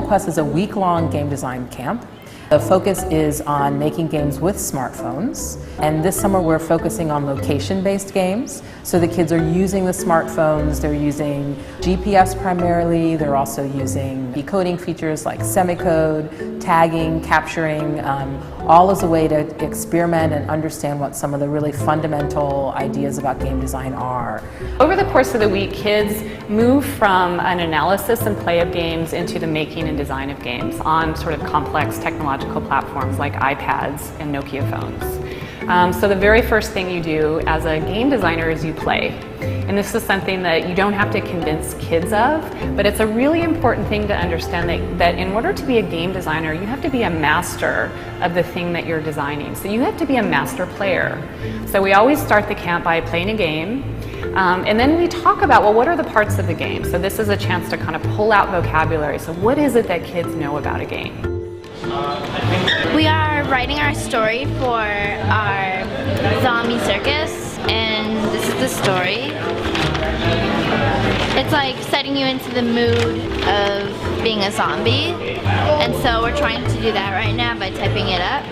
Mobile Quest is a week-long game design camp. The focus is on making games with smartphones, and this summer we're focusing on location-based games. So the kids are using the smartphones, they're using GPS primarily, they're also using decoding features like semicode, tagging, capturing, all as a way to experiment and understand what some of the really fundamental ideas about game design are. Over the course of the week, kids move from an analysis and play of games into the making and design of games on sort of complex technological platforms like iPads and Nokia phones. So the very first thing you do as a game designer is you play. And this is something that you don't have to convince kids of, but it's a really important thing to understand that in order to be a game designer, you have to be a master of the thing that you're designing. So you have to be a master player. So we always start the camp by playing a game, and then we talk about, well, what are the parts of the game? So this is a chance to kind of pull out vocabulary. So what is it that kids know about a game? We are writing our story for our zombie circus, and this is the story. It's like setting you into the mood of being a zombie, and so we're trying to do that right now by typing it up,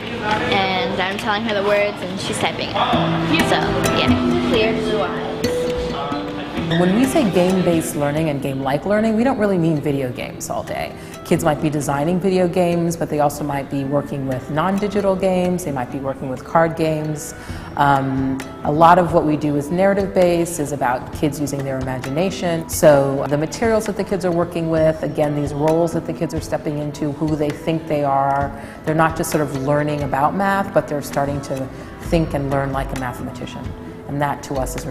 and I'm telling her the words and she's typing it. So yeah, clear blue eyes. When we say game-based learning and game-like learning, we don't really mean video games all day. Kids might be designing video games, but they also might be working with non-digital games, they might be working with card games. A lot of what we do is narrative-based, is about kids using their imagination. So the materials that the kids are working with, again, these roles that the kids are stepping into, who they think they are, they're not just sort of learning about math, but they're starting to think and learn like a mathematician. And that to us is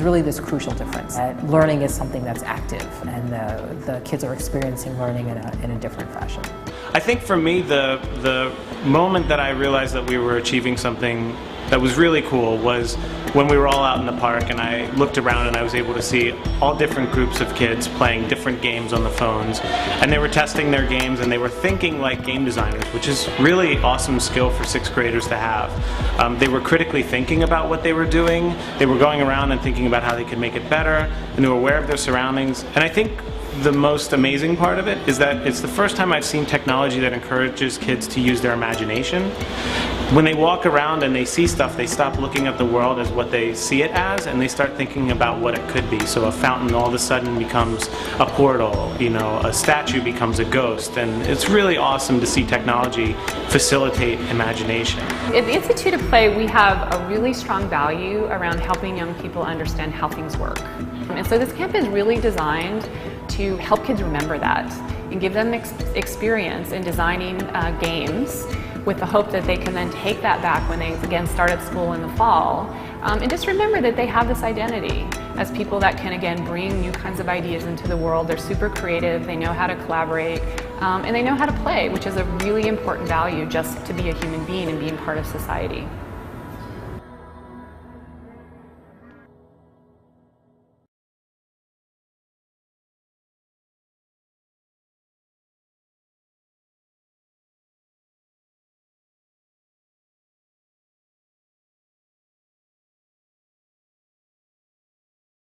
really this crucial difference. That learning is something that's active, and the kids are experiencing learning in a different fashion. I think for me, the moment that I realized that we were achieving something that was really cool was when we were all out in the park and I looked around and I was able to see all different groups of kids playing different games on the phones, and they were testing their games and they were thinking like game designers, which is really awesome skill for sixth graders to have. They were critically thinking about what they were doing, they were going around and thinking about how they could make it better, and they were aware of their surroundings. And I think the most amazing part of it is that it's the first time I've seen technology that encourages kids to use their imagination. When they walk around and they see stuff, they stop looking at the world as what they see it as, and they start thinking about what it could be. So a fountain all of a sudden becomes a portal, you know, a statue becomes a ghost, and it's really awesome to see technology facilitate imagination. At the Institute of Play, we have a really strong value around helping young people understand how things work. And so this camp is really designed to help kids remember that and give them experience in designing games, with the hope that they can then take that back when they again start at school in the fall, and just remember that they have this identity as people that can again bring new kinds of ideas into the world. They're super creative, they know how to collaborate, and they know how to play, which is a really important value just to be a human being and being part of society.